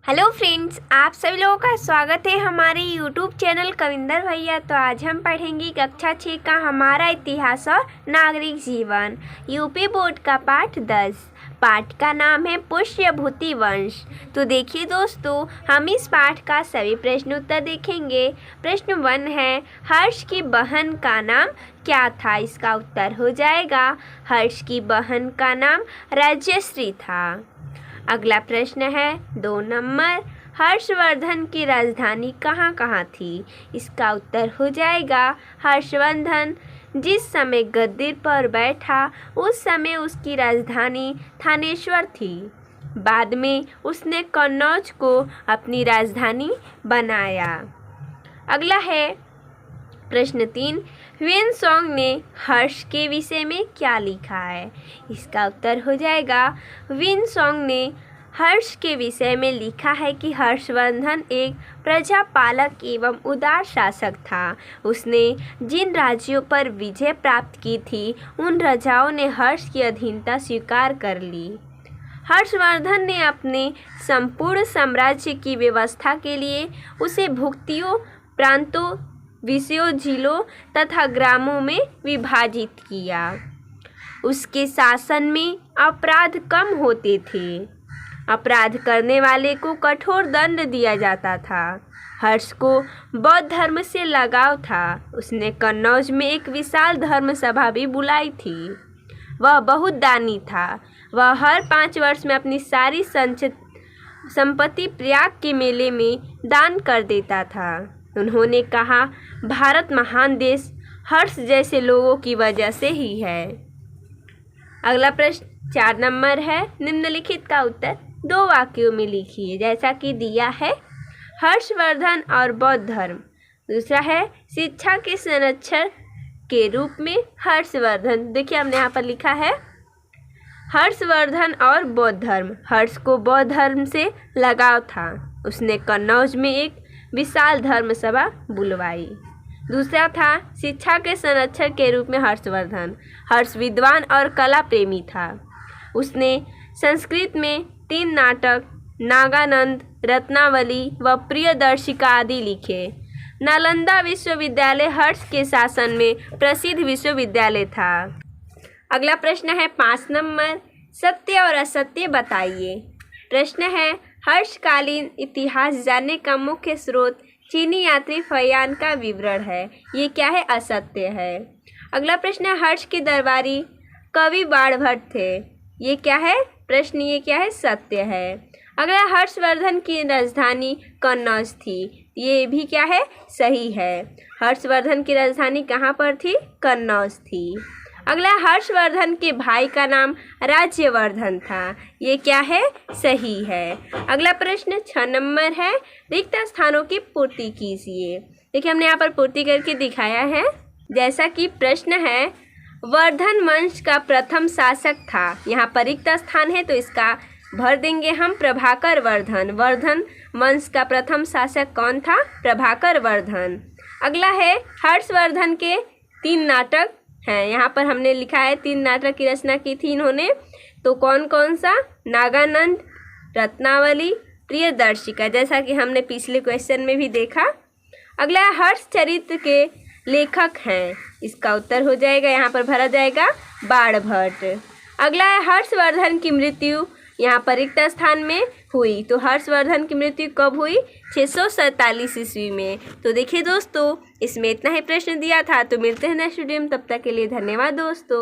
Hello friends, आप सभी लोगों का स्वागत है हमारे यूट्यूब चैनल कविंदर भैया। तो आज हम पढ़ेंगे कक्षा 6 का हमारा इतिहास और नागरिक जीवन यूपी बोर्ड का पाठ 10। पाठ का नाम है पुष्यभूति वंश। तो देखिए दोस्तों, हम इस पाठ का सभी प्रश्न उत्तर देखेंगे। प्रश्न 1 है, हर्ष की बहन का नाम क्या था? इसका उत्तर हो जाएगा हर्ष की बहन का नाम राज्यश्री था। अगला प्रश्न है 2 नंबर, हर्षवर्धन की राजधानी कहाँ थी? इसका उत्तर हो जाएगा हर्षवर्धन जिस समय गद्दी पर बैठा उस समय उसकी राजधानी थानेश्वर थी। बाद में उसने कन्नौज को अपनी राजधानी बनाया। अगला है प्रश्न 3, ह्वेनसांग ने हर्ष के विषय में क्या लिखा है? इसका उत्तर हो जाएगा ह्वेनसांग ने हर्ष के विषय में लिखा है कि हर्षवर्धन एक प्रजापालक एवं उदार शासक था। उसने जिन राज्यों पर विजय प्राप्त की थी उन राजाओं ने हर्ष की अधीनता स्वीकार कर ली। हर्षवर्धन ने अपने संपूर्ण साम्राज्य की व्यवस्था के लिए उसे भुक्तियों, प्रांतों, विषयों, जिलों तथा ग्रामों में विभाजित किया। उसके शासन में अपराध कम होते थे। अपराध करने वाले को कठोर दंड दिया जाता था। हर्ष को बौद्ध धर्म से लगाव था। उसने कन्नौज में एक विशाल धर्म सभा भी बुलाई थी। वह बहुत दानी था। वह हर 5 वर्ष में अपनी सारी संपत्ति प्रयाग के मेले में दान कर देता था। उन्होंने कहा, भारत महान देश हर्ष जैसे लोगों की वजह से ही है। अगला प्रश्न 4 नंबर है, निम्नलिखित का उत्तर 2 वाक्यों में लिखिए जैसा कि दिया है। हर्षवर्धन और बौद्ध धर्म। दूसरा है, शिक्षा के संरक्षक के रूप में हर्षवर्धन। देखिए हमने यहाँ पर लिखा है हर्षवर्धन और बौद्ध धर्म। हर्ष को बौद्ध धर्म से लगाव था। उसने कन्नौज में एक विशाल धर्म सभा बुलवाई। दूसरा था, शिक्षा के संरक्षक के रूप में हर्षवर्धन। हर्ष विद्वान और कला प्रेमी था। उसने संस्कृत में 3 नाटक, नागानंद, रत्नावली व प्रियदर्शिका आदि लिखे। नालंदा विश्वविद्यालय हर्ष के शासन में प्रसिद्ध विश्वविद्यालय था। अगला प्रश्न है 5 नंबर, सत्य और असत्य बताइए। प्रश्न है, हर्षकालीन इतिहास जानने का मुख्य स्रोत चीनी यात्री फयान का विवरण है। ये क्या है? असत्य है। अगला प्रश्न है, हर्ष के दरबारी कवि बाणभट्ट थे। ये क्या है? प्रश्न ये क्या है? सत्य है। अगला, हर्षवर्धन की राजधानी कन्नौज थी। ये भी क्या है? सही है। हर्षवर्धन की राजधानी कहाँ पर थी? कन्नौज थी। अगला, हर्षवर्धन के भाई का नाम राज्यवर्धन था। ये क्या है? सही है। अगला प्रश्न 6 नंबर है, रिक्त स्थानों की पूर्ति कीजिए। देखिए हमने यहाँ पर पूर्ति करके दिखाया है। जैसा कि प्रश्न है, वर्धन वंश का प्रथम शासक था। यहाँ पर रिक्त स्थान है तो इसका भर देंगे हम प्रभाकर वर्धन। वर्धन वंश का प्रथम शासक कौन था? प्रभाकर वर्धन। अगला है, हर्षवर्धन के 3 नाटक हैं। यहाँ पर हमने लिखा है 3 नाटक की रचना की थी इन्होंने। तो कौन कौन सा? नागानंद, रत्नावली, प्रियदर्शिका, जैसा कि हमने पिछले क्वेश्चन में भी देखा। अगला है, हर्ष चरित्र के लेखक हैं। इसका उत्तर हो जाएगा, यहाँ पर भरा जाएगा बाणभट्ट। अगला है, हर्षवर्धन की मृत्यु यहाँ पर रिक्त स्थान में हुई। तो हर्षवर्धन की मृत्यु कब हुई? 647 ईस्वी में। तो देखिए दोस्तों, इसमें इतना ही प्रश्न दिया था। तो मिलते हैं नेक्स्ट वीडियो में, तब तक के लिए धन्यवाद दोस्तों।